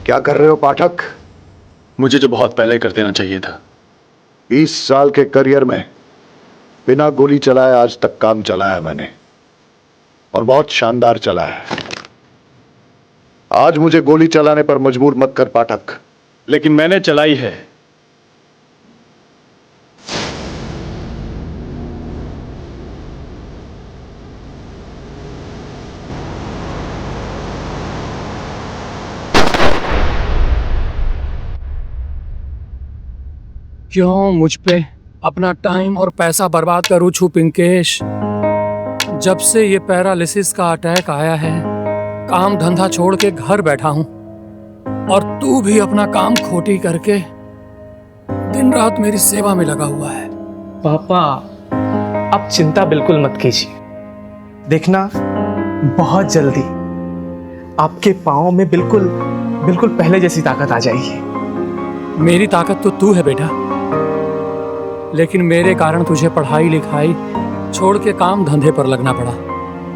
क्या कर रहे हो पाठक? मुझे जो बहुत पहले कर देना चाहिए था। 20 साल के करियर में बिना गोली चलाए आज तक काम चलाया मैंने, और बहुत शानदार चला है। आज मुझे गोली चलाने पर मजबूर मत कर पाठक। लेकिन मैंने चलाई है। क्यों मुझ पे अपना टाइम और पैसा बर्बाद करूं छू पिंकेश? जब से ये पैरालिसिस का अटैक आया है, काम धंधा छोड़ के घर बैठा हूं, और तू भी अपना काम खोटी करके दिन रात मेरी सेवा में लगा हुआ है। पापा, आप चिंता बिल्कुल मत कीजिए। देखना, बहुत जल्दी आपके पाँव में बिल्कुल बिल्कुल पहले जैसी ताकत आ जाएगी। मेरी ताकत तो तू है बेटा, लेकिन मेरे कारण तुझे पढ़ाई लिखाई छोड़ के काम धंधे पर लगना पड़ा।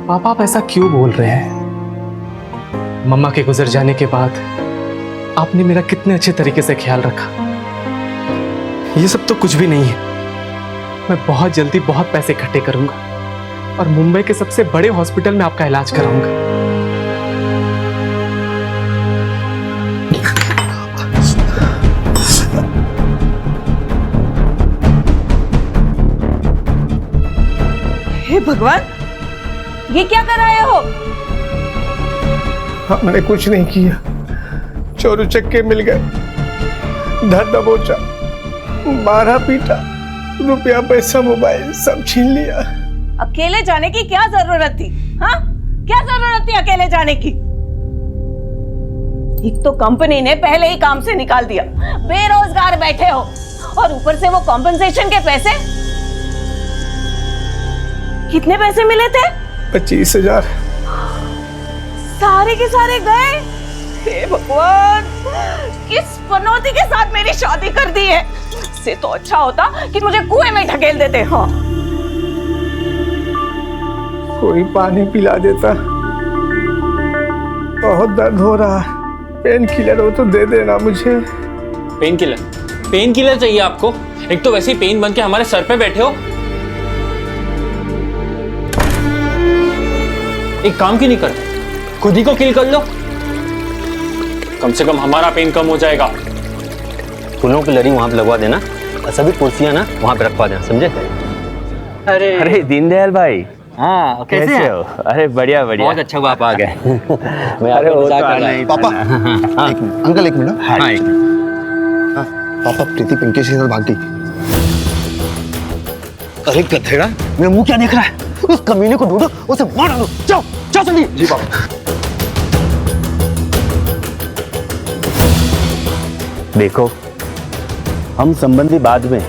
पापा, आप ऐसा क्यों बोल रहे हैं? मम्मा के गुजर जाने के बाद आपने मेरा कितने अच्छे तरीके से ख्याल रखा। ये सब तो कुछ भी नहीं है। मैं बहुत जल्दी बहुत पैसे इकट्ठे करूंगा और मुंबई के सबसे बड़े हॉस्पिटल में आपका इलाज कराऊंगा। हे भगवान, ये क्या कर रहे हो? हमने कुछ नहीं किया, चोर चक्के मिल गए, धर दबोचा, मारा पीटा, रुपया पैसा मोबाइल सब छीन लिया। अकेले जाने की क्या जरूरत थी? हाँ, क्या जरूरत थी अकेले जाने की? एक तो कंपनी ने पहले ही काम से निकाल दिया, बेरोजगार बैठे हो, और ऊपर से वो कॉम्पेंसेशन के पैसे। कितने पैसे मिले थे? 25,000। सारे के सारे गए। हे भगवान, किस पनौती के साथ मेरी शादी कर दी है। इससे तो अच्छा होता कि मुझे कुएं में ढकेल देते। हाँ, कोई पानी पिला देता। बहुत दर्द हो रहा है, पेन किलर हो तो दे देना मुझे। Pain killer? पेन किलर चाहिए आपको? एक तो वैसे ही पेन बन के हमारे सर पे बैठे हो। एक काम क्यों नहीं करते, खुद ही को किल कर लो, कम से कम हमारा पेन कम हो जाएगा। फूलों की लड़ी वहां पे लगवा देना और सभी कुर्सियां ना वहां पे रखवा देना, समझे? अरे दीनदयाल भाई, हाँ कैसे हो? अरे बढ़िया बढ़िया, बहुत अच्छा हुआ आप आ गए। मैं अरे पापा, अंकल एक मिनट। हाँ, पापा, प्रीति पिंकेश के साथ भाग गई। अरे गधेड़ा, मेरा मुंह क्या देख रहा है? उस कमीने को ढूंढो, उसे मार डालो। जाओ जाओ जल्दी। जी पापा। देखो, हम संबंधी बाद में,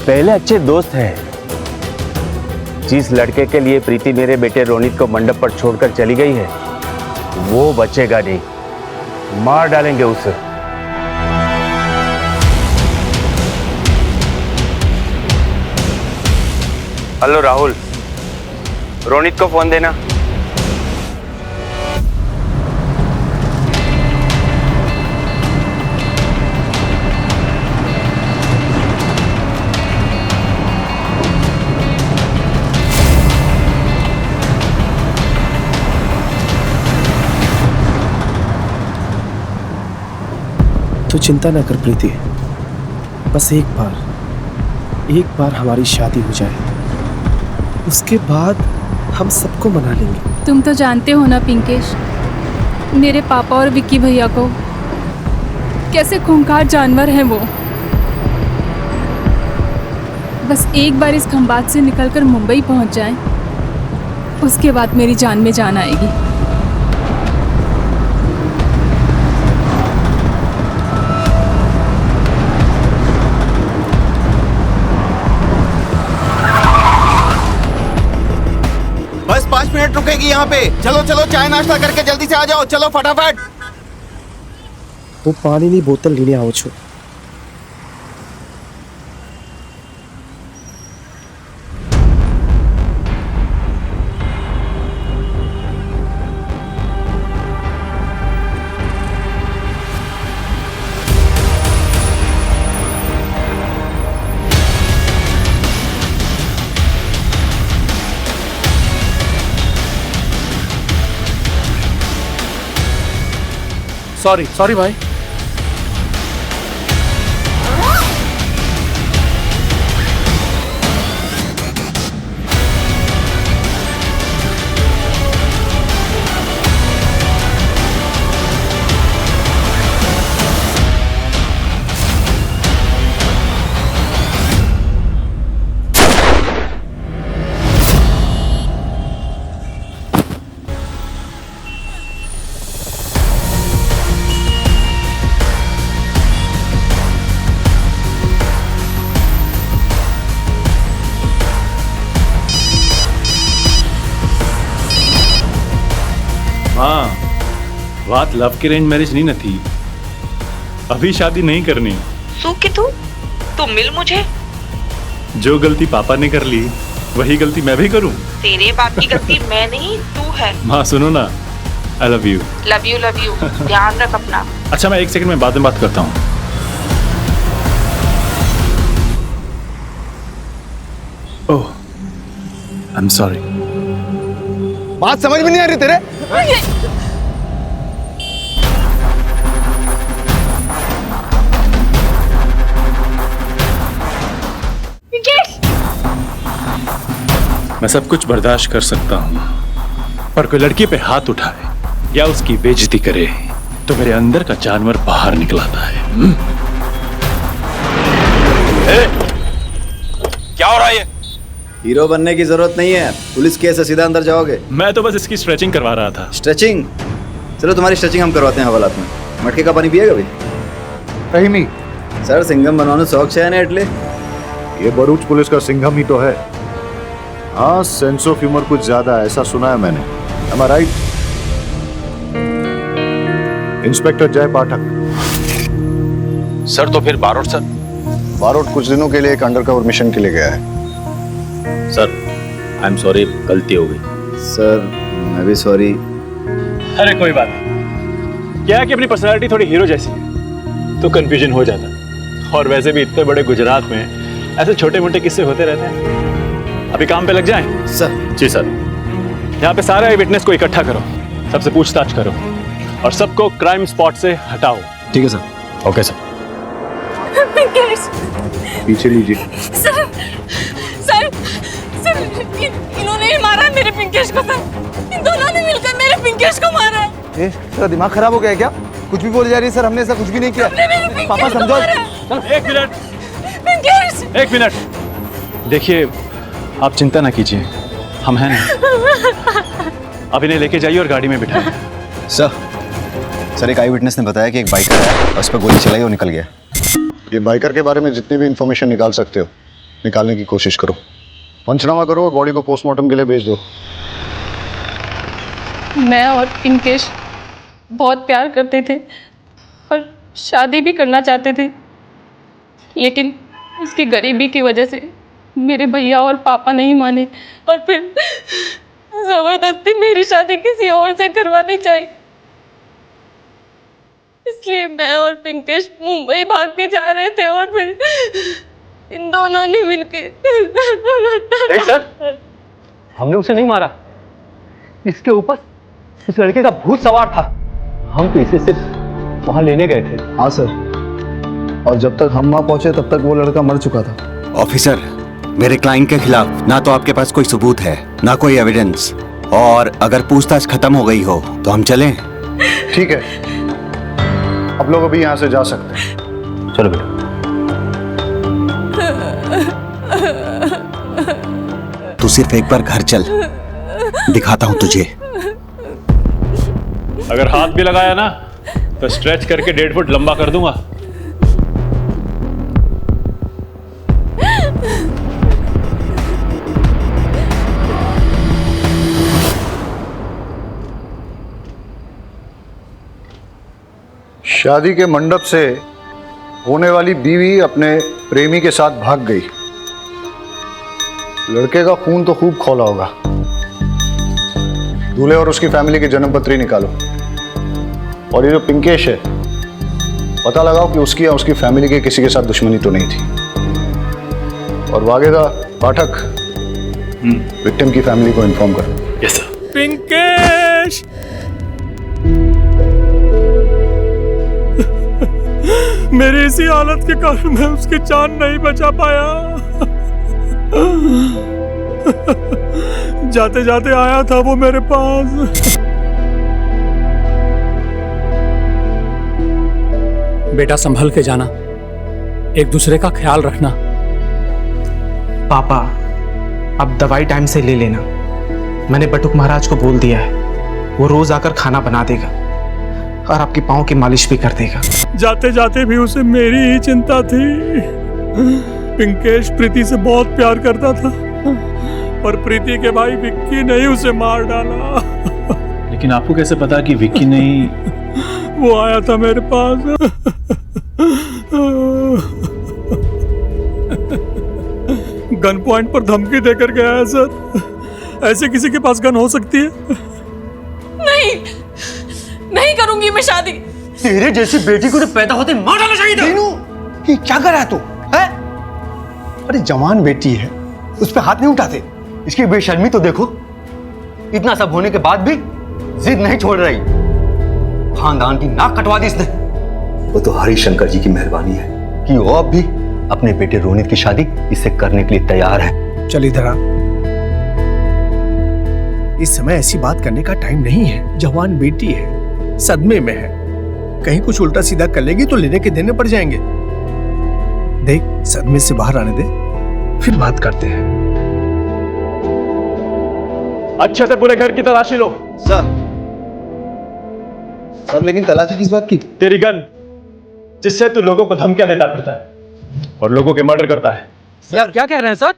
पहले अच्छे दोस्त हैं। जिस लड़के के लिए प्रीति मेरे बेटे रोनित को मंडप पर छोड़कर चली गई है, वो बचेगा नहीं, मार डालेंगे उसे। हेलो राहुल, रोनित को फोन देना। तो चिंता ना कर प्रीति, बस एक बार हमारी शादी हो जाए, उसके बाद हम सबको मना लेंगे। तुम तो जानते हो ना पिंकेश, मेरे पापा और विक्की भैया को कैसे खूंखार जानवर हैं वो। बस एक बार इस खंबात से निकलकर मुंबई पहुंच जाएं, उसके बाद मेरी जान में जान आएगी। बस 5 मिनट रुकेगी यहाँ पे। चलो चलो, चाय नाश्ता करके जल्दी से आ जाओ। चलो फटाफट। वो पानी नहीं, बोतल लेने आओ छो। सॉरी सॉरी भाई। हाँ, बात लव की अरेंज मैरिज नहीं न थी। अभी शादी नहीं करनी। सूखी तू मिल मुझे। जो गलती पापा ने कर ली वही गलती मैं भी करूं। तेरे बाप की गलती मैं नहीं तू है। माँ सुनो ना, I love you. Love you ध्यान रख अपना। अच्छा मैं 1 सेकंड में बाद में बात करता हूँ। ओह, आई एम सॉरी। बात समझ में नहीं आ रही तेरे। मैं सब कुछ बर्दाश्त कर सकता हूँ, पर कोई लड़की पे हाथ उठाए या उसकी बेइज्जती करे तो मेरे अंदर का जानवर बाहर निकल आता है। क्या हो रहा है ये? हीरो बनने की जरूरत नहीं है, पुलिस केस है, सीधा अंदर जाओगे। मैं तो बस इसकी स्ट्रेचिंग करवा रहा था। स्ट्रेचिंग? चलो तुम्हारी स्ट्रेचिंग हम करवाते हैं हवालात में। मटके का पानी पिएगा भाई? रहीमी, सर सिंघम बनवाने शौक है ना एटले। ये भरूच पुलिस का सिंघम ही तो है। हाँ, सेंस ऑफ ह्यूमर कुछ ज्यादा है, ऐसा सुना है मैंने। Am I right? Inspector Jay Pathak. Sir तो फिर बारोट सर? बारोट कुछ दिनों के लिए एक अंडरकवर मिशन के लिए गया है। सर आई एम सॉरी, गलती हो गई। सर मैं भी सॉरी। अरे कोई बात नहीं, क्या है कि अपनी पर्सनालिटी थोड़ी हीरो जैसी है तो कंफ्यूजन हो जाता। और वैसे भी इतने बड़े गुजरात में ऐसे छोटे मोटे किस्से होते रहते हैं। अभी काम पे लग जाएं? सर। जी सर। यहाँ पे सारे विटनेस को इकट्ठा करो, सबसे पूछताछ करो और सबको क्राइम स्पॉट से हटाओ। ठीक है सर। Okay sir. पीछे लीजिए। सर इन्होंने ही मारा है मेरे पिंकेश को। सर इन दोनों ने मिलकर मेरे पिंकेश को मारा है। तेरा दिमाग खराब हो गया है क्या? कुछ भी बोले जा रही है। सर हमने ऐसा कुछ भी नहीं किया। पापा समझो। एक मिनट देखिए, आप चिंता ना कीजिए, हम हैं ना। अब इन्हें लेके जाइए और गाड़ी में बिठाइए। सर एक आई विटनेस ने बताया कि एक बाइकर आया और उस पर गोली चलाई और निकल गया। ये बाइकर के बारे में जितनी भी इंफॉर्मेशन निकाल सकते हो निकालने की कोशिश करो। पंचनामा करो और बॉडी को पोस्टमार्टम के लिए भेज दो। मैं और पिंकेश बहुत प्यार करते थे और शादी भी करना चाहते थे, लेकिन उसकी गरीबी की वजह से मेरे भैया और पापा नहीं माने और फिर जबरदस्ती मेरी शादी किसी और से करवानी चाहिए। इसलिए मैं और पिंकेश मुंबई भाग के जा रहे थे और फिर इन दोनों ने मिलके। सर हमने उसे नहीं मारा, इसके ऊपर इस लड़के का भूत सवार था। हम तो इसे सिर्फ वहां लेने गए थे। हाँ सर, और जब तक हम वहां पहुंचे तब तक वो लड़का मर चुका था। ऑफिसर, मेरे क्लाइंट के खिलाफ ना तो आपके पास कोई सबूत है ना कोई एविडेंस, और अगर पूछताछ खत्म हो गई हो तो हम चलें? ठीक है, आप लोग अभी यहाँ से जा सकते हैं। चलो बेटा। तू सिर्फ एक बार घर चल, दिखाता हूं तुझे। अगर हाथ भी लगाया ना तो स्ट्रेच करके 1.5 फुट लंबा कर दूंगा। शादी के मंडप से होने वाली बीवी अपने प्रेमी के साथ भाग गई। लड़के का खून तो खूब खौला होगा। दूल्हे और उसकी फैमिली की जन्म पत्री निकालो, और ये जो पिंकेश है पता लगाओ कि उसकी या उसकी फैमिली के किसी के साथ दुश्मनी तो नहीं थी। और वागेगा पाठक विक्टिम की फैमिली को इन्फॉर्म करो। Yes sir. पिंकेश मेरी इसी हालत के कारण मैं उसकी जान नहीं बचा पाया। जाते जाते आया था वो मेरे पास। बेटा संभल के जाना, एक दूसरे का ख्याल रखना। पापा अब दवाई टाइम से ले लेना। मैंने बटुक महाराज को बोल दिया है, वो रोज आकर खाना बना देगा और आपके पाँव की मालिश भी कर देगा। जाते जाते भी उसे मेरी ही चिंता थी। पिंकेश प्रीति से बहुत प्यार करता था, पर प्रीति के भाई विक्की ने ही उसे मार डाला। लेकिन आपको कैसे पता कि विक्की नहीं? वो आया था मेरे पास। गन पॉइंट पर धमकी देकर गया है सर। ऐसे किसी के पास गन हो सकती है? नहीं, नहीं करूंगी मैं शादी। तेरे जैसी बेटी को तो पैदा होते मार डालना चाहिए था। ये क्या कर रहा है तू? है? अरे जवान बेटी है, उस पे हाथ नहीं उठाते। इसकी बेशर्मी तो देखो, इतना सब होने के बाद भी जिद नहीं छोड़ रही। खानदान की नाक कटवा दी इसने। वो तो हरिशंकर जी की मेहरबानी है कि वो अब भी अपने बेटे रोनित की शादी इससे करने के लिए तैयार है। चल इधर आ। इस समय ऐसी बात करने का टाइम नहीं है। जवान बेटी है, सदमे में है, कहीं कुछ उल्टा सीधा कर लेगी तो लेने के देने पड़ जाएंगे। देख, सदमे से बाहर आने दे, फिर बात करते हैं। अच्छे से पूरे घर की तलाशी लो। सर लेकिन तलाशी किस बात की? तेरी गन, जिससे तू लोगों को धमकियां देता फिरता है और लोगों के मर्डर करता है। सर क्या कह रहे हैं सर?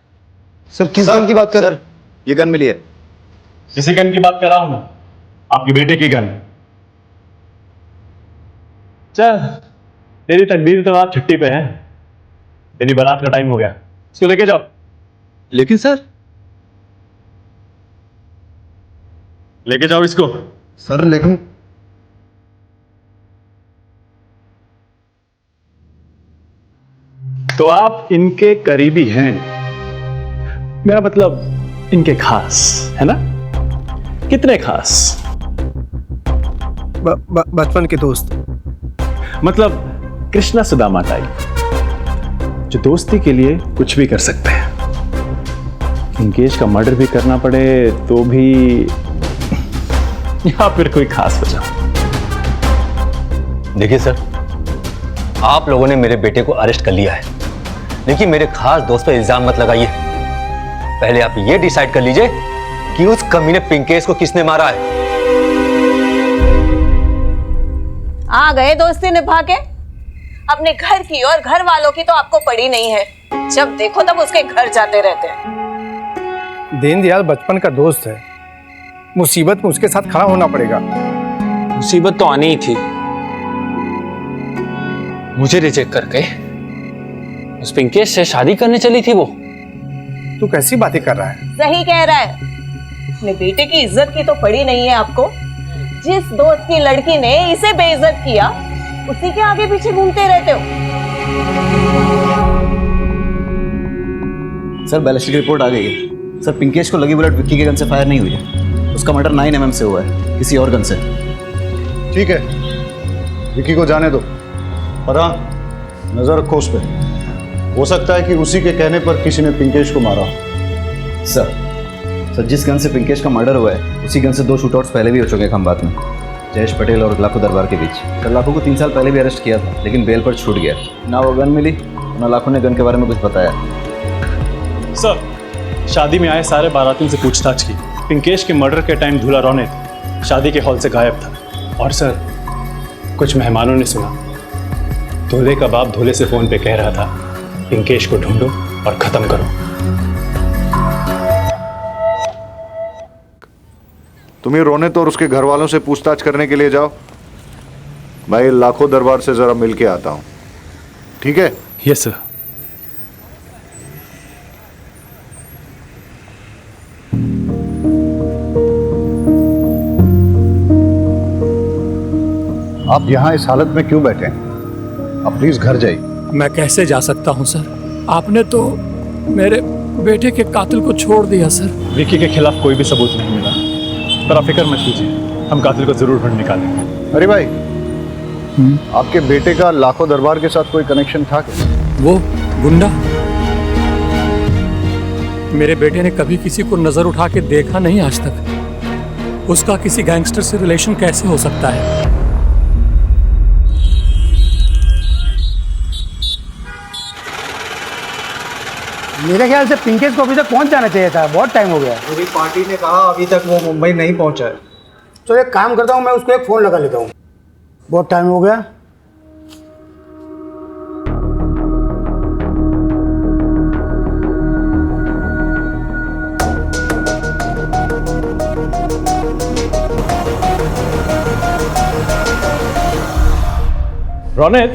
सर किस गन की बात कर रहे हैं? ये गन मिली है। किसी गन की बात कर रहा हूं मैं, आपके बेटे की गन। चल, तेरी तकदीर तो आज छुट्टी पे है, तेरी बारात का टाइम हो गया, इसको लेके जाओ। लेकिन सर। लेके जाओ इसको। सर लेकिन तो आप इनके करीबी हैं, मेरा मतलब इनके खास है ना? कितने खास? बचपन के दोस्त। मतलब कृष्णा सुदामा टाइप, जो दोस्ती के लिए कुछ भी कर सकते हैं। पिंकेश का मर्डर भी करना पड़े तो भी, या फिर कोई खास वजह। देखिए सर, आप लोगों ने मेरे बेटे को अरेस्ट कर लिया है, लेकिन मेरे खास दोस्त पे इल्जाम मत लगाइए। पहले आप ये डिसाइड कर लीजिए कि उस कमीने पिंकेश को किसने मारा है। आ गए दोस्ती निभा के। अपने घर की और घर वालों की तो आपको पड़ी नहीं है, जब देखो तब उसके घर जाते रहते हैं। दीनदयाल बचपन का दोस्त है, मुसीबत में उसके साथ खड़ा होना पड़ेगा। मुसीबत तो आनी ही थी। मुझे रिजेक्ट करके उस पिंकेश से शादी करने चली थी वो। तू कैसी बातें कर रहा है? सही कह रहा है। अपने बेटे की इज्जत की तो पड़ी नहीं है आपको। जिस दोस्त की लड़की ने इसे बेइज्जत किया, उसी के आगे पीछे घूमते रहते हो। सर बैलिस्टिक रिपोर्ट आ गई है। सर पिंकेश को लगी बुलेट विक्की के गन से फायर नहीं हुई है, उसका मर्डर 9 mm से हुआ है, किसी और गन से। ठीक है, विक्की को जाने दो, पर हाँ नजर रखो उस पर। हो सकता है कि उसी के कहने पर किसी ने पिंकेश को मारा। सर जिस गन से पिंकेश का मर्डर हुआ है, उसी गन से 2 शूटआउट्स पहले भी हो चुके हैं खंबात में, जयेश पटेल और लाखो दरबार के बीच। सर लाखो को 3 साल पहले भी अरेस्ट किया था, लेकिन बेल पर छूट गया। ना वो गन मिली, ना लाखो ने गन के बारे में कुछ बताया। सर, शादी में आए सारे बारातियों से पूछताछ की। पिंकेश के मर्डर के टाइम दूल्हा रोनित शादी के हॉल से गायब था। और सर, कुछ मेहमानों ने सुना दूल्हे का बाप दूल्हे से फोन पे कह रहा था, पिंकेश को ढूंढो और खत्म करो। तुम्हें रोनित और उसके घर वालों से पूछताछ करने के लिए जाओ। मैं लाखों दरबार से जरा मिल के आता हूं, ठीक है? Yes sir. आप यहाँ इस हालत में क्यों बैठे हैं? आप प्लीज घर जाइए। मैं कैसे जा सकता हूँ सर? आपने तो मेरे बेटे के कातिल को छोड़ दिया सर। विक्की के खिलाफ कोई भी सबूत नहीं मिला, पर आप फिक्र मत कीजिए, हम कातिल को जरूर ढूंढ निकालेंगे। अरे भाई, आपके बेटे का लाखों दरबार के साथ कोई कनेक्शन था क्या? वो गुंडा मेरे बेटे ने कभी किसी को नजर उठा के देखा नहीं आज तक। उसका किसी गैंगस्टर से रिलेशन कैसे हो सकता है? मेरे ख्याल से पिंकेश को अभी तक पहुंच जाना चाहिए था, बहुत टाइम हो गया। पूरी पार्टी ने कहा अभी तक वो मुंबई नहीं पहुंचा है। तो एक काम करता हूँ, मैं उसको एक फ़ोन लगा लेता हूँ, बहुत टाइम हो गया। रौनक,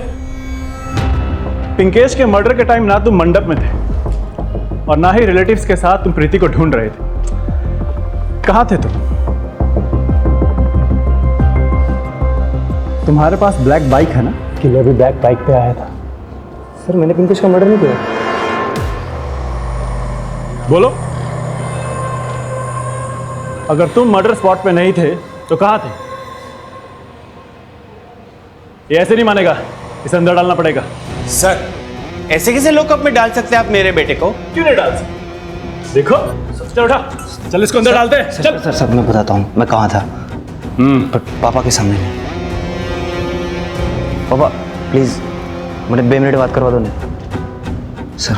पिंकेश के मर्डर के टाइम ना तुम मंडप में थे और ना ही रिलेटिव्स के साथ तुम प्रीति को ढूंढ रहे थे। कहाँ थे तुम? तुम्हारे पास ब्लैक बाइक है ना? किलर भी ब्लैक बाइक पे आया था। सर मैंने पिंकेश का मर्डर नहीं किया। बोलो, अगर तुम मर्डर स्पॉट पे नहीं थे तो कहाँ थे? ये ऐसे नहीं मानेगा, इसे अंदर डालना पड़ेगा। सर ऐसे कैसे लॉकअप में डाल सकते हैं आप मेरे बेटे को? क्यों नहीं डाल सकते? देखो, चल उठा, चल इसको अंदर डालते हैं। चल सर सर मैं बताता हूँ मैं कहाँ था। पर पापा के सामने नहीं। पापा प्लीज मुझे 2 मिनट बात करवा दो ना सर।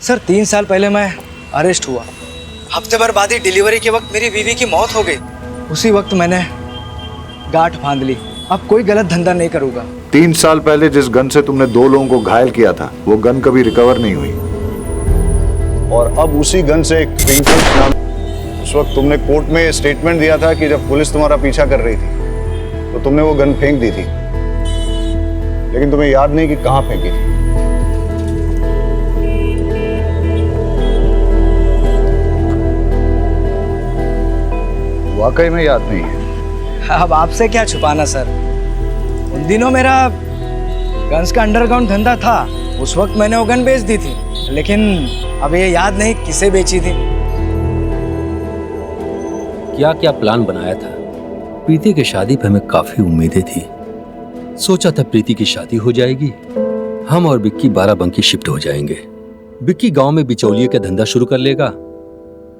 सर 3 साल पहले मैं अरेस्ट हुआ। हफ्ते भर बाद ही डिलीवरी के वक्त मेरी बीवी की मौत हो गई। उसी वक्त मैंने गांठ बांध ली, अब कोई गलत धंधा नहीं करूँगा। 3 साल पहले जिस गन से तुमने 2 लोगों को घायल किया था, वो गन कभी रिकवर नहीं हुई। और अब उसी गन से एक पिंकेश नाम, उस वक्त तुमने कोर्ट में स्टेटमेंट दिया था कि जब पुलिस तुम्हारा पीछा कर रही थी तो तुमने वो गन फेंक दी थी, लेकिन तुम्हें याद नहीं कि कहाँ फेंकी थी। वाकई में याद नहीं है? अब आपसे क्या छुपाना सर, उन दिनों मेरा गन्स का अंडरग्राउंड धंधा था। उस वक्त मैंने वो गन बेच दी थी, लेकिन अब ये याद नहीं किसे बेची थी। क्या क्या प्लान बनाया था। प्रीति की शादी पे हमें काफी उम्मीदें थी। सोचा था प्रीति की शादी हो जाएगी, हम और बिक्की बाराबंकी शिफ्ट हो जाएंगे। बिक्की गांव में बिचौलिए का धंधा शुरू कर लेगा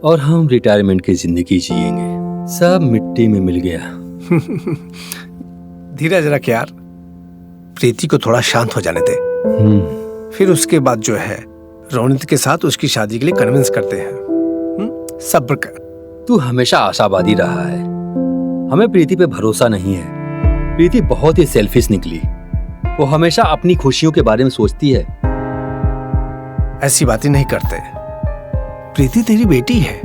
और हम रिटायरमेंट की जिंदगी जिएंगे। सब मिट्टी में मिल गया। धीरज रख यार, प्रीति को थोड़ा शांत हो जाने दे। फिर उसके बाद जो है रोनित के साथ उसकी शादी के लिए कन्विंस करते हैं। सब्र कर। तू हमेशा आशावादी रहा है, हमें प्रीति पे भरोसा नहीं है। प्रीति बहुत ही सेल्फिश निकली, वो हमेशा अपनी खुशियों के बारे में सोचती है। ऐसी बातें नहीं करते, प्रीति तेरी बेटी है।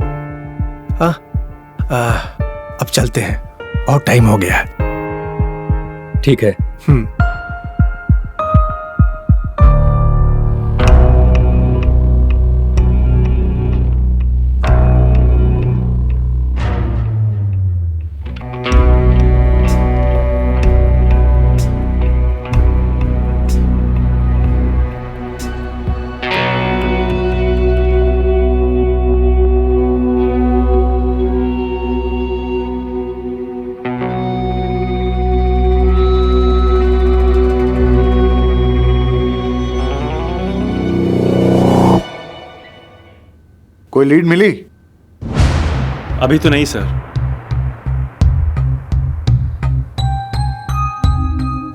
अब चलते हैं, बहुत टाइम हो गया है। ठीक है। कोई लीड मिली? अभी तो नहीं सर।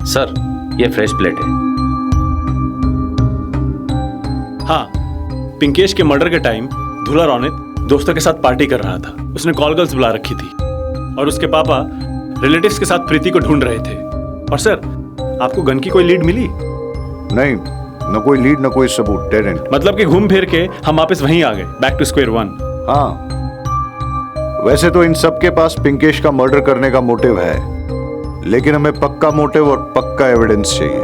सर ये फ्रेश प्लेट है। हाँ, पिंकेश के मर्डर के टाइम धुला रौनित दोस्तों के साथ पार्टी कर रहा था। उसने कॉल गर्ल्स बुला रखी थी और उसके पापा रिलेटिव्स के साथ प्रीति को ढूंढ रहे थे। और सर, आपको गन की कोई लीड मिली? नहीं, न कोई लीड न कोई सबूत, डेड एंड। मतलब कि घूम फिर के हम वापस वहीं आ गए, बैक टू स्क्वायर वन। हाँ, वैसे तो इन सब के पास पिंकेश का मर्डर करने का मोटिव है, लेकिन हमें पक्का मोटिव और पक्का एविडेंस चाहिए।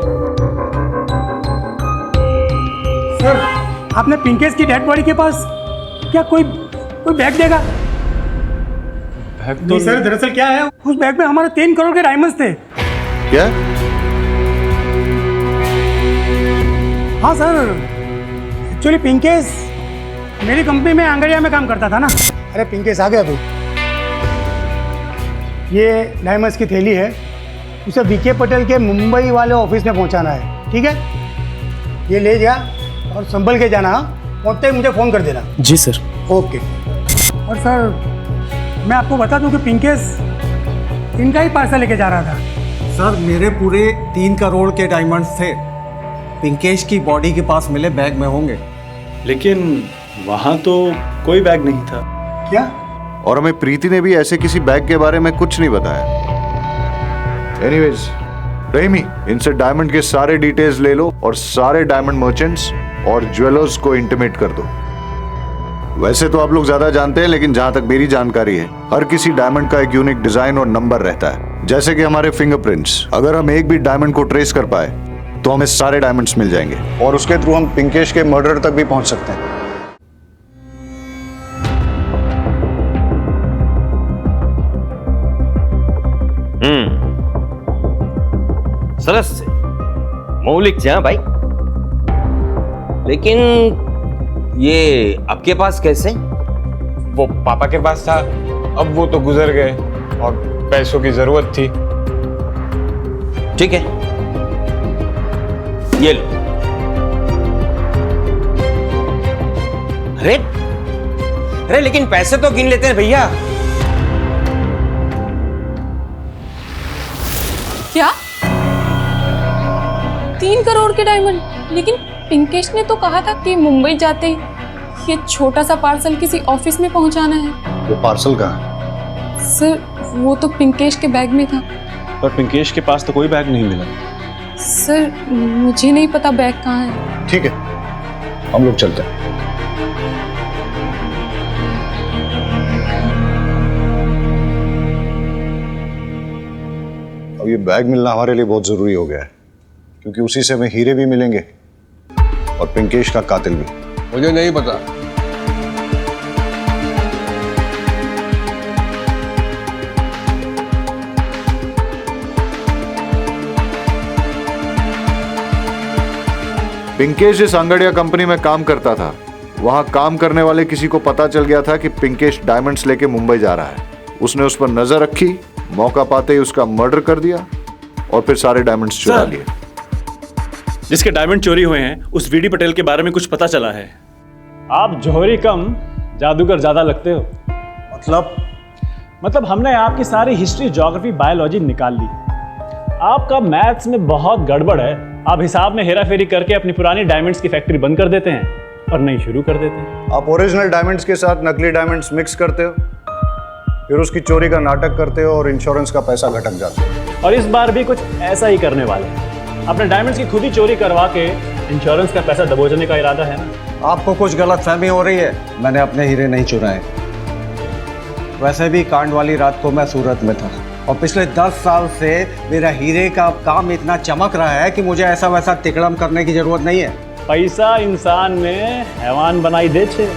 सर आपने पिंकेश की डेड बॉडी के पास क्या कोई बैग देगा? नहीं सर, दरअसल क्या है, उस बैग में हमारे 3 करोड़ के डायमंड्स थे। क्या? हाँ सर, एक्चुअली पिंकेश मेरी कंपनी में आंगड़िया में काम करता था ना। अरे पिंकेश आ गया तू। ये डायमंड्स की थैली है, उसे वीके पटेल के मुंबई वाले ऑफिस में पहुंचाना है, ठीक है? ये ले जा और संभल के जाना, पहुंचते ही मुझे फ़ोन कर देना। जी सर। ओके। और सर मैं आपको बता दूं कि पिंकेश इनका ही पार्सल लेके जा रहा था। सर मेरे पूरे 3 करोड़ के डायमंड्स थे, पिंकेश की बॉडी के पास मिले बैग में होंगे। लेकिन वहां तो कोई बैग नहीं था। क्या? और हमें प्रीति ने भी ऐसे किसी बैग के बारे में कुछ नहीं बताया। एनीवेज रहीमी, इनसे डायमंड के सारे डिटेल्स ले लो और सारे डायमंड मर्चेंट्स और ज्वेलर्स को इंटीमेट कर दो। वैसे तो आप लोग ज्यादा जानते हैं, लेकिन जहां तक मेरी जानकारी है, हर किसी डायमंड का एक यूनिक डिजाइन और नंबर रहता है, जैसे कि हमारे फिंगरप्रिंट्स। अगर हम एक भी डायमंड को ट्रेस कर पाए तो हमें सारे डायमंड्स मिल जाएंगे और उसके थ्रू हम पिंकेश के मर्डर तक भी पहुंच सकते हैं। सरस से मौलिक से, हाँ भाई। लेकिन ये आपके पास कैसे? वो पापा के पास था, अब वो तो गुजर गए और पैसों की जरूरत थी। ठीक है, ये लो। अरे अरे लेकिन पैसे तो गिन लेते हैं भैया। क्या 3 करोड़ के डायमंड? लेकिन पिंकेश ने तो कहा था कि मुंबई जाते ये छोटा सा पार्सल किसी ऑफिस में पहुंचाना है। वो पार्सल कहाँ है? सर वो तो पिंकेश के बैग में था। पर पिंकेश के पास तो कोई बैग नहीं मिला। सर मुझे नहीं पता बैग कहाँ है। ठीक है, हम लोग चलते हैं। अब ये बैग मिलना हमारे लिए बहुत जरूरी हो गया है, क्योंकि उसी से हमें हीरे भी मिलेंगे और पिंकेश का कातिल भी। मुझे नहीं पता। पिंकेश जिस अंगड़िया कंपनी में काम करता था, वहां काम करने वाले किसी को पता चल गया था कि पिंकेश डायमंड्स लेके मुंबई जा रहा है। उसने उस पर नजर रखी, मौका पाते ही उसका मर्डर कर दिया और फिर सारे डायमंड्स चुरा लिए। जिसके डायमंड चोरी हुए हैं उस वीडी पटेल के बारे में कुछ पता चला है। आप जौहरी कम जादूगर ज्यादा लगते हो। मतलब हमने आपकी सारी हिस्ट्री, ज्योग्राफी, बायोलॉजी निकाल ली। आपका मैथ्स में बहुत गड़बड़ है। आप हिसाब में हेरा फेरी करके अपनी पुरानी डायमंड्स की फैक्ट्री बंद कर देते हैं और नई शुरू कर देते हैं। आप ओरिजिनल डायमंड्स के साथ नकली डायमंड्स मिक्स करते हो, फिर उसकी चोरी का नाटक करते हो और इंश्योरेंस का पैसा घटक जाता है। और इस बार भी कुछ ऐसा ही करने वाले हैं। अपने डायमंड्स की खुद ही चोरी करवा के इंश्योरेंस का पैसा दबोचने का इरादा है ना? आपको कुछ गलतफहमी हो रही है। मैंने अपने हीरे नहीं चुराए। वैसे भी कांड वाली रात को मैं सूरत में था और पिछले 10 साल से मेरा हीरे का काम इतना चमक रहा है कि मुझे ऐसा वैसा तिकड़म करने की जरूरत नहीं है। पैसा इंसान में हैवान बनाई दे छे।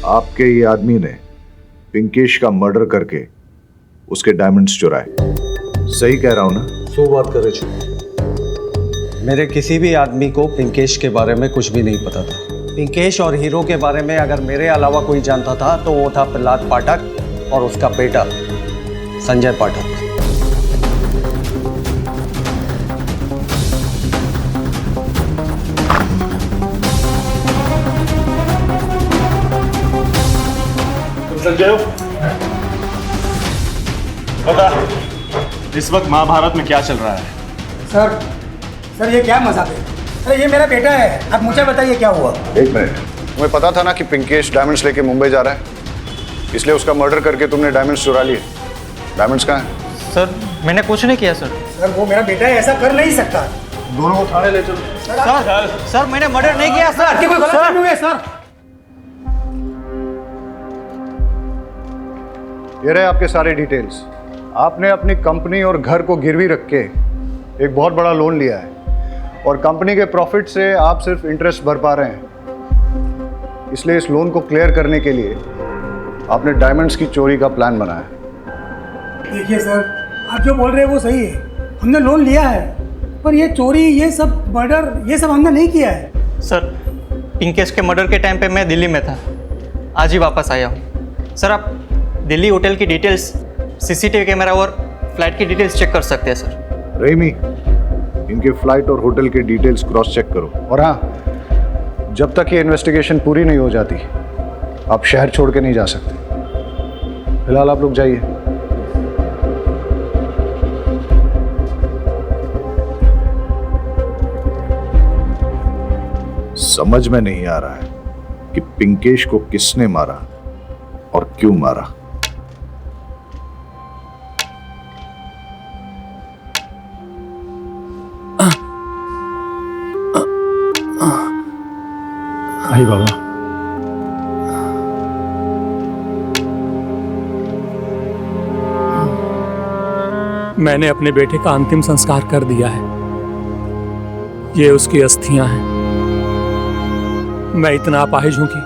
आपके ये आदमी ने पिंकेश का मर्डर करके उसके डायमंड्स चुराए। सही कह रहा हूं ना? सो बात करे छो। मेरे किसी भी आदमी को पिंकेश के बारे में कुछ भी नहीं पता था। पिंकेश और हीरो के बारे में अगर मेरे अलावा कोई जानता था तो वो था प्रहलाद पाठक और उसका बेटा संजय पाठक। संजय, बता इस वक्त महाभारत में क्या चल रहा है? सर ये क्या मजाक है? अरे ये मेरा बेटा है, आप मुझे बताइए क्या हुआ। एक मिनट, तुम्हें पता था ना कि पिंकेश डायमंड्स लेके मुंबई जा रहा है, इसलिए उसका मर्डर करके तुमने डायमंड्स चुरा लिए। डायमंड्स कहाँ हैं? सर मैंने कुछ नहीं किया सर। सर वो मेरा बेटा है, ऐसा कर नहीं सकता। दोनों को थाने ले चलो। सर मैंने मर्डर नहीं किया सर। आपकी कोई गलती नहीं है सर। ये रहे आपके सारे डिटेल्स। आपने अपनी कंपनी और घर को गिरवी रख के एक बहुत बड़ा लोन लिया है और कंपनी के प्रॉफिट से आप सिर्फ इंटरेस्ट भर पा रहे हैं। इसलिए इस लोन को क्लियर करने के लिए आपने डायमंड्स की चोरी का प्लान बनाया। देखिए सर, आप जो बोल रहे हैं वो सही है, हमने लोन लिया है, पर ये चोरी, ये सब मर्डर, ये सब हमने नहीं किया है। सर, पिंकेश के मर्डर के टाइम पे मैं दिल्ली में था, आज ही वापस आया हूँ। सर, आप दिल्ली होटल की डिटेल्स, सीसीटीवी कैमरा और फ्लाइट की डिटेल्स चेक कर सकते हैं सर। रेमी, इनके फ्लाइट और होटल के डिटेल्स क्रॉस चेक करो। और हाँ, जब तक ये इन्वेस्टिगेशन पूरी नहीं हो जाती आप शहर छोड़ के नहीं जा सकते। फिलहाल आप लोग जाइए। समझ में नहीं आ रहा है कि पिंकेश को किसने मारा और क्यों मारा। आई बाबा, मैंने अपने बेटे का अंतिम संस्कार कर दिया है। ये उसकी अस्थियां हैं। मैं इतना अपाहिज हूं कि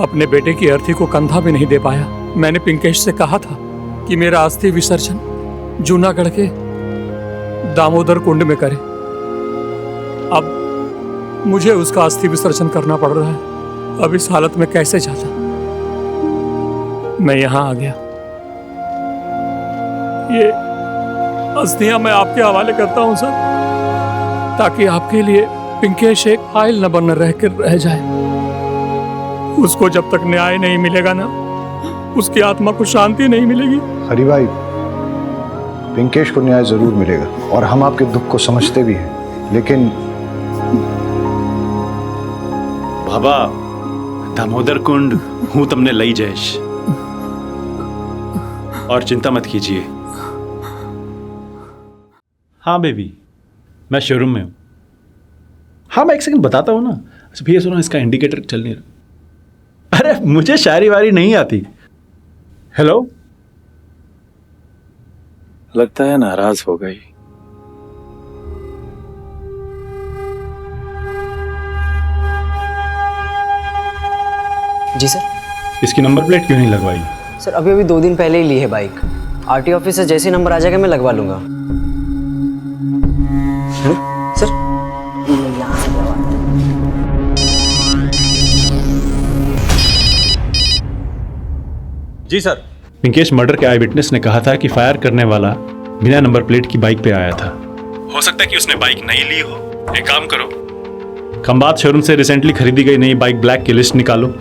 अपने बेटे की अर्थी को कंधा भी नहीं दे पाया। मैंने पिंकेश से कहा था कि मेरा अस्थि विसर्जन जूनागढ़ के दामोदर कुंड में करे। अब मुझे उसका अस्थि विसर्जन करना पड़ रहा है। अब इस हालत में कैसे जाता। मैं यहां आ गया। ये अस्थियां मैं आपके हवाले करता हूं सर, ताकि आपके लिए पिंकेश एक फाइल न बन रह जाए। उसको जब तक न्याय नहीं मिलेगा ना, उसकी आत्मा को शांति नहीं मिलेगी। हरी भाई, पिंकेश को न्याय जरूर मिलेगा और हम आपके दुख को समझते भी हैं, लेकिन बाबा, दामोदर कुंड हूं तुमने लई जयेश, और चिंता मत कीजिए। हाँ बेबी, मैं शोरूम में हूँ। हाँ, मैं एक सेकंड बताता हूँ ना। अच्छा भैया सुनो, इसका इंडिकेटर चल नहीं रहा। अरे मुझे शायरी वारी नहीं आती। हेलो, लगता है नाराज हो गई। जी सर। इसकी नंबर प्लेट क्यों नहीं लगवाई? सर, अभी अभी 2 दिन पहले ही ली है बाइक। आरटी ऑफिस से जैसे नंबर आ जाएगा मैं लगवा लूंगा। सर, यहाँ से लगवा। जी सर। पिंकेश मर्डर के आई विटनेस ने कहा था कि फायर करने वाला बिना नंबर प्लेट की बाइक पे आया था। हो सकता है कि उसने बाइक नहीं ली हो। एक काम करो, खंबात शोरूम से रिसेंटली खरीदी गई नई बाइक ब्लैक की लिस्ट निकालो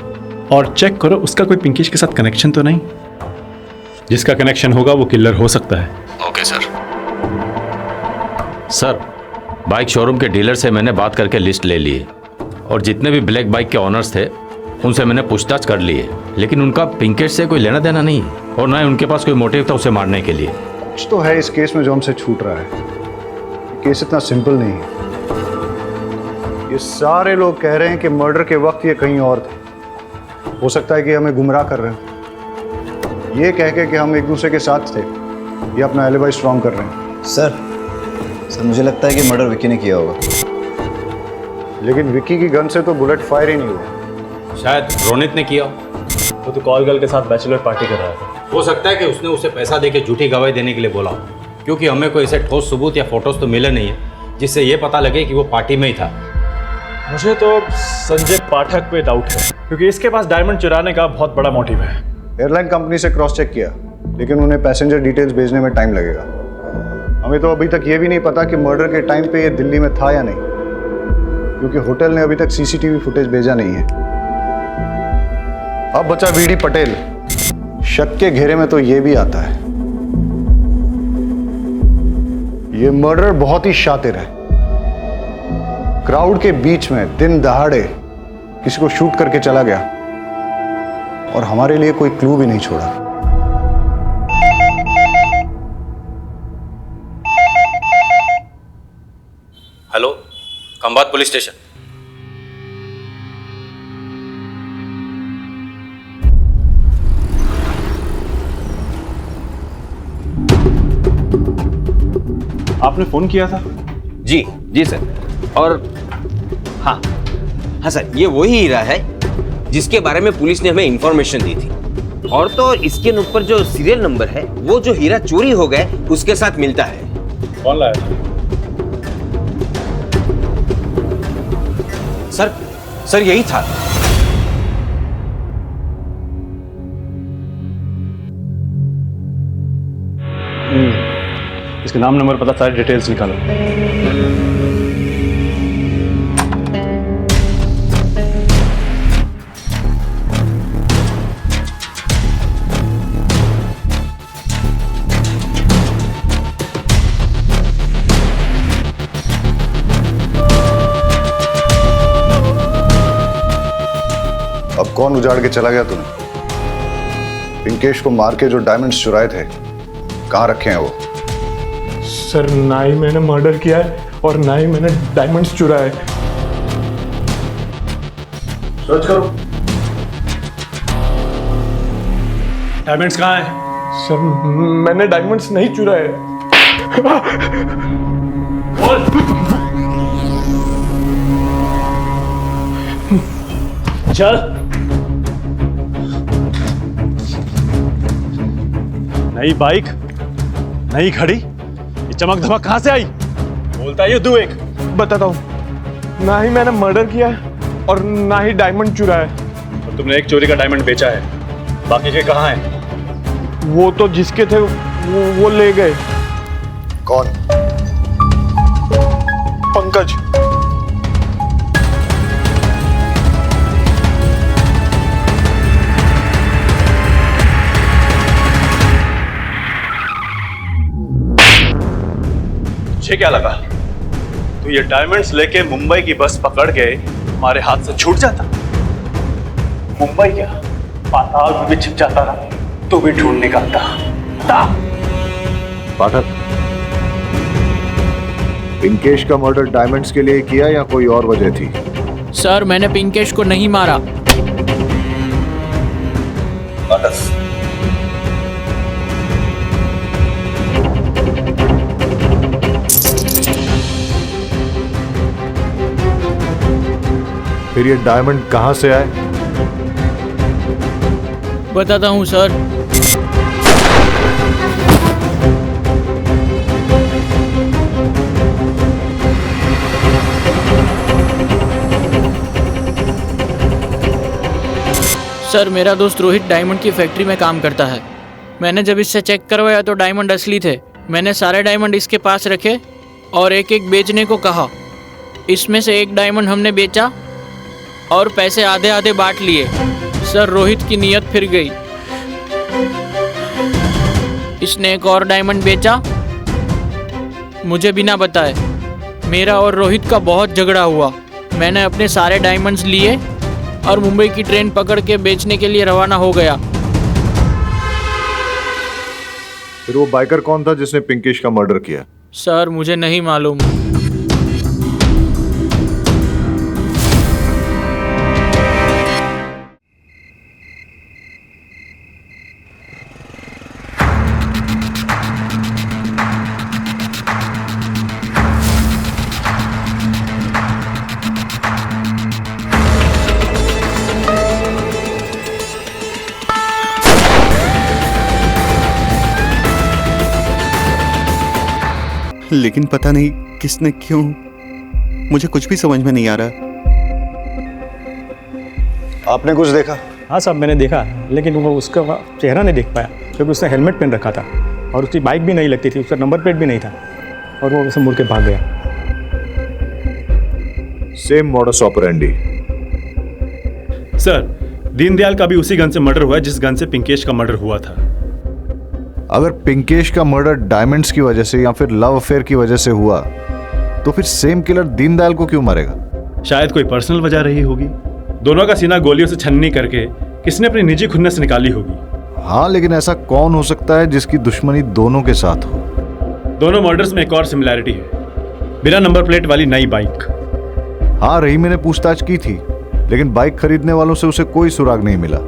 और चेक करो उसका कोई पिंकेश के साथ कनेक्शन तो नहीं। जिसका कनेक्शन होगा वो किलर हो सकता है। Okay sir. Sir, bike showroom के डीलर से मैंने बात करके लिस्ट ले ली है और जितने भी ब्लैक बाइक के ऑनर्स थे उनसे मैंने पूछताछ कर ली है, लेकिन उनका पिंकेश से कोई लेना देना नहीं है और ना ही उनके पास कोई मोटिव था उसे मारने के लिए। कुछ तो है इस केस में जो हमसे छूट रहा है। केस इतना सिंपल नहीं है। ये सारे लोग कह रहे हैं कि मर्डर के वक्त ये कहीं और थे। हो सकता है कि हमें गुमराह कर रहे हो, ये कह के कि हम एक दूसरे के साथ थे। ये अपना एलिबाई स्ट्रॉन्ग कर रहे हैं। सर मुझे लगता है कि मर्डर विक्की ने किया होगा। लेकिन विक्की की गन से तो बुलेट फायर ही नहीं हुआ। शायद रोनित ने किया। वो तो कॉल गर्ल के साथ बैचलर पार्टी कर रहा था। हो सकता है कि उसने उसे पैसा देके झूठी गवाही देने के लिए बोला, क्योंकि हमें कोई ऐसे ठोस सबूत या फोटोज तो मिले नहीं है जिससे ये पता लगे कि वो पार्टी में ही था। मुझे तो संजय पाठक पे डाउट है, क्योंकि इसके पास डायमंड चुराने का बहुत बड़ा मोटिव है। एयरलाइन कंपनी से क्रॉस चेक किया, लेकिन उन्हें पैसेंजर डिटेल्स भेजने में टाइम लगेगा। हमें तो अभी तक ये भी नहीं पता कि मर्डर के टाइम पे ये दिल्ली में था या नहीं, क्योंकि होटल ने अभी तक सीसीटीवी फुटेज भेजा नहीं है। अब बचा वीडी पटेल। शक के घेरे में तो ये भी आता है। ये मर्डर बहुत ही शातिर है। क्राउड के बीच में दिन दहाड़े किसी को शूट करके चला गया और हमारे लिए कोई क्लू भी नहीं छोड़ा। Hello, Khambhat police station. आपने फोन किया था? जी, जी सर। और हाँ हाँ सर, ये वही हीरा है जिसके बारे में पुलिस ने हमें इंफॉर्मेशन दी थी। और तो इसके ऊपर जो सीरियल नंबर है वो जो हीरा चोरी हो गए उसके साथ मिलता है। कौन लाया था? सर यही था। इसके नाम नंबर पता सारी डिटेल्स निकालो। अब कौन उजाड़ के चला गया तुम्हें? पिंकेश को मार के जो डायमंड्स चुराए थे कहाँ रखे हैं वो? सर ना ही मैंने मर्डर किया है और ना ही मैंने डायमंड्स चुराए। सर्च करो। डायमंड्स कहाँ है? सर मैंने डायमंड्स नहीं चुराए। चल। नई बाइक, नई घड़ी, ये चमक धमक कहां से आई? बोलता है ये तू एक। बताता हूँ, ना ही मैंने मर्डर किया है और ना ही डायमंड चुराया है। और तुमने एक चोरी का डायमंड बेचा है, बाकी के कहाँ हैं? वो तो जिसके थे वो ले गए। कौन? पंकज। तुझे क्या लगा तू ये डायमंड्स लेके मुंबई की बस पकड़ के हमारे हाथ से छूट जाता? मुंबई क्या, पाताल में भी छिप जाता ना तो भी ढूंढ निकलता। पाठक, पिंकेश का मर्डर डायमंड्स के लिए किया या कोई और वजह थी? सर मैंने पिंकेश को नहीं मारा। फिर ये डायमंड कहां से आए? बताता हूँ सर। सर मेरा दोस्त रोहित डायमंड की फैक्ट्री में काम करता है। मैंने जब इससे चेक करवाया तो डायमंड असली थे। मैंने सारे डायमंड इसके पास रखे और एक एक बेचने को कहा। इसमें से एक डायमंड हमने बेचा और पैसे आधे आधे बांट लिए। सर रोहित की नीयत फिर गई। इसने एक और डायमंड बेचा मुझे बिना बताए। मेरा और रोहित का बहुत झगड़ा हुआ। मैंने अपने सारे डायमंड्स लिए और मुंबई की ट्रेन पकड़ के बेचने के लिए रवाना हो गया। फिर वो बाइकर कौन था जिसने पिंकेश का मर्डर किया? सर मुझे नहीं मालूम। लेकिन पता नहीं किसने क्यों, मुझे कुछ भी समझ में नहीं आ रहा। आपने कुछ देखा? हाँ साहब मैंने देखा, लेकिन वो उसका चेहरा नहीं देख पाया क्योंकि उसने हेलमेट पहन रखा था और उसकी बाइक भी नहीं लगती थी, उसका नंबर प्लेट भी नहीं था और वो उसे मुड़ के भाग गया। Same modus operandi. Sir Deendayal का भी उसी गन से मर्डर हुआ है जिस गन से पिंकेश का मर्डर हुआ था। अगर पिंकेश का मर्डर डायमंड्स की वजह से या फिर लव अफेयर की वजह से हुआ तो फिर सेम किलर दीनदयाल को क्यों मारेगा? शायद कोई पर्सनल वजह रही होगी। दोनों का सीना गोलियों से छन्नी करके किसने अपनी निजी खुन्नस निकाली होगी। हाँ, लेकिन ऐसा कौन हो सकता है जिसकी दुश्मनी दोनों के साथ हो? दोनों मर्डर्स में एक और सिमिलैरिटी है, बिना नंबर प्लेट वाली नई बाइक। हाँ, रहीम ने पूछताछ की थी, लेकिन बाइक खरीदने वालों से उसे कोई सुराग नहीं मिला।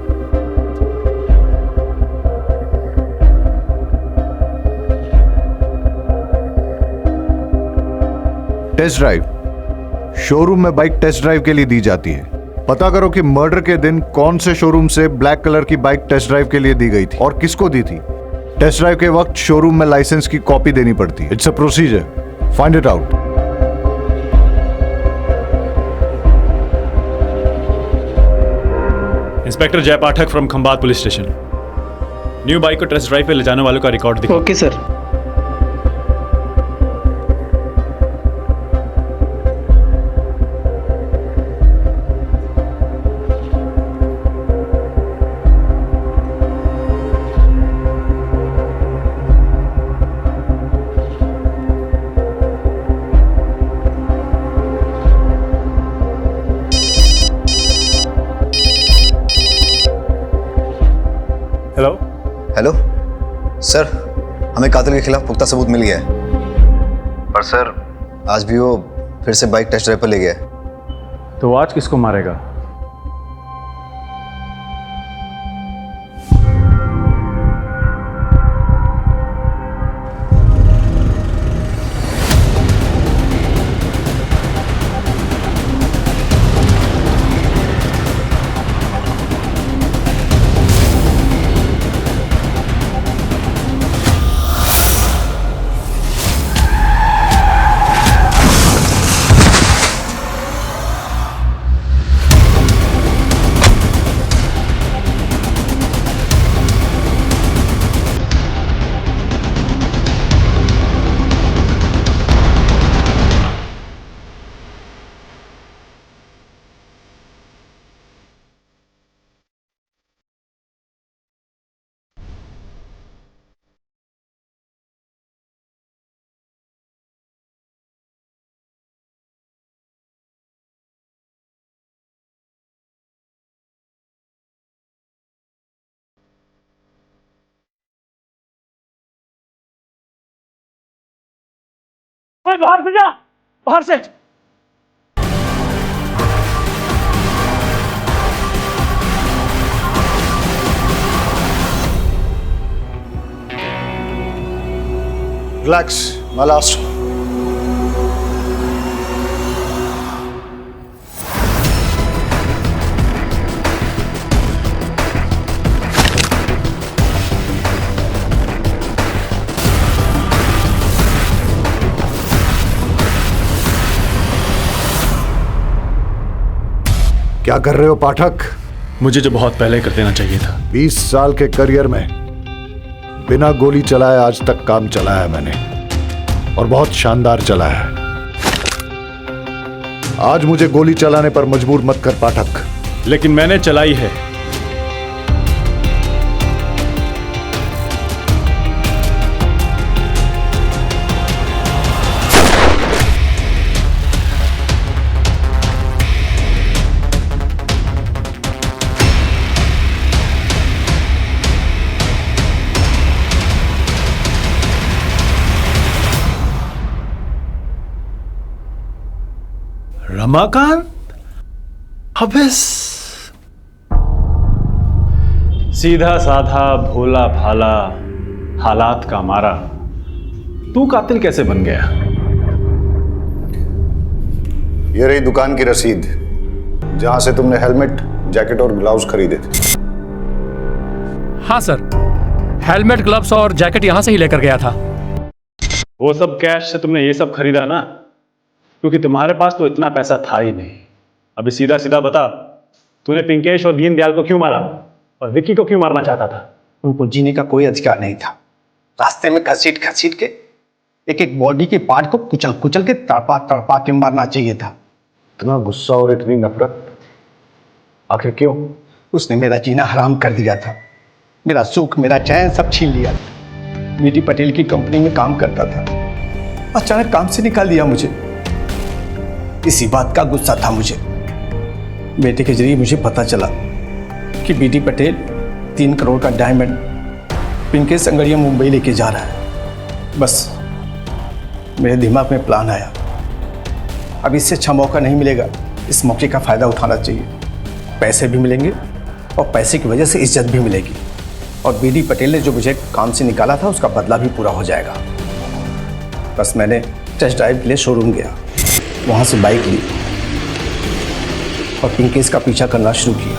Test drive? शोरूम में बाइक टेस्ट ड्राइव के लिए दी जाती है। पता करो कि मर्डर के दिन कौन से शोरूम से ब्लैक कलर की बाइक टेस्ट ड्राइव के लिए दी गई थी और किसको दी थी। टेस्ट ड्राइव के वक्त शोरूम में लाइसेंस की कॉपी देनी पड़ती है। It's a procedure, find it out. Inspector Jay Pathak from Khambhat police station. New bike को टेस्ट ड्राइव पे ले जाने वालों का रिकॉर्ड दिखाओ। Okay sir. Hello hello sir, हमें कातिल के खिलाफ पुख्ता सबूत मिल गया है। पर सर आज भी वो फिर से बाइक टेस्ट ड्राइव पर ले गया है। तो आज किसको मारेगा? बाहर से जा, बाहर से। रिलैक्स, मैं लास्ट। क्या कर रहे हो पाठक? मुझे जो बहुत पहले कर देना चाहिए था। 20 साल के करियर में बिना गोली चलाए आज तक काम चलाया है मैंने, और बहुत शानदार चला है। आज मुझे गोली चलाने पर मजबूर मत कर पाठक। लेकिन मैंने चलाई है। रमाकांत? अबे सीधा साधा भोला भाला हालात का मारा तू कातिल कैसे बन गया? ये रही दुकान की रसीद जहां से तुमने हेलमेट, जैकेट और ग्लव्स खरीदे थे। हाँ सर, हेलमेट, ग्लव्स और जैकेट यहां से ही लेकर गया था। वो सब कैश से तुमने ये सब खरीदा ना, क्योंकि तुम्हारे पास तो इतना पैसा था ही नहीं। अभी सीधा सीधा बता, तूने पिंकेश और दीनदयाल को क्यों मारा और विक्की को क्यों मारना चाहता था? उनको जीने का कोई अधिकार नहीं था। रास्ते में घसीट घसीट के एक एक बॉडी के पार्ट को कुचल कुचल के तड़पा तड़पा के मारना चाहिए था। इतना गुस्सा और इतनी नफरत आखिर क्यों? उसने मेरा जीना हराम कर दिया था, मेरा सुख, मेरा चैन सब छीन लिया था। बीटी पटेल की कंपनी में काम करता था, अचानक काम से निकाल दिया मुझे। इसी बात का गुस्सा था मुझे। बेटे के जरिए मुझे पता चला कि बीटी पटेल 3 करोड़ का डायमंड पिंकेश संगड़िया मुंबई लेके जा रहा है। बस मेरे दिमाग में प्लान आया, अब इससे अच्छा मौका नहीं मिलेगा, इस मौके का फ़ायदा उठाना चाहिए। पैसे भी मिलेंगे और पैसे की वजह से इज्जत भी मिलेगी, और बीडी पटेल ने जो मुझे काम से निकाला था उसका बदला भी पूरा हो जाएगा। बस मैंने टेस्ट ड्राइव के लिए शोरूम गया। वहां से बाइक ली और पिंकेश का पीछा करना शुरू किया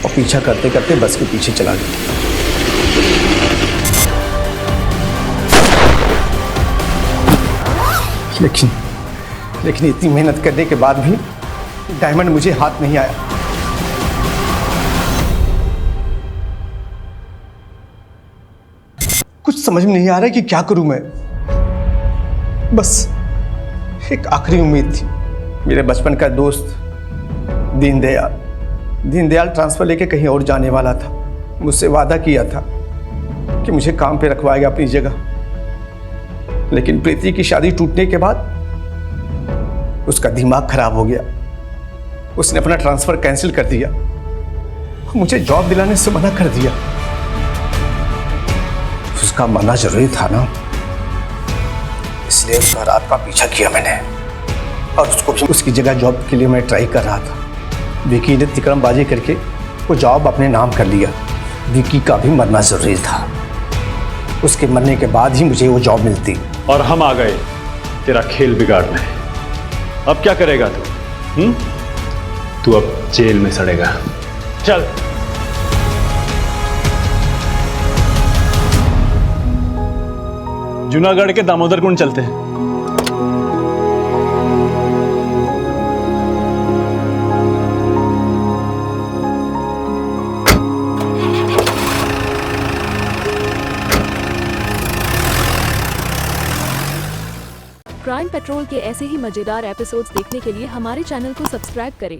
और पीछा करते करते बस के पीछे चला गया। लेकिन इतनी मेहनत करने के बाद भी डायमंड मुझे हाथ नहीं आया। कुछ समझ में नहीं आ रहा है कि क्या करूं मैं। बस एक आखिरी उम्मीद थी। मेरे बचपन का दोस्त दीनदयाल ट्रांसफर लेके कहीं और जाने वाला था। मुझसे वादा किया था कि मुझे काम पे रखवाएगा अपनी जगह। लेकिन प्रीति की शादी टूटने के बाद उसका दिमाग खराब हो गया। उसने अपना ट्रांसफर कैंसिल कर दिया, मुझे जॉब दिलाने से मना कर दिया। उसका मना जरूरी था ना, इसलिए उसका रात का पीछा किया मैंने और उसको भी उसकी जगह जॉब के लिए मैं ट्राई कर रहा था। विकी ने तिकड़मबाजी करके वो जॉब अपने नाम कर लिया। विकी का भी मरना जरूरी था, उसके मरने के बाद ही मुझे वो जॉब मिलती। और हम आ गए तेरा खेल बिगाड़ने। अब क्या करेगा तू? तू अब जेल में सड़ेगा। चल। जूनागढ़ के दामोदर कुंड चलते हैं। क्राइम पेट्रोल के ऐसे ही मजेदार एपिसोड्स देखने के लिए हमारे चैनल को सब्सक्राइब करें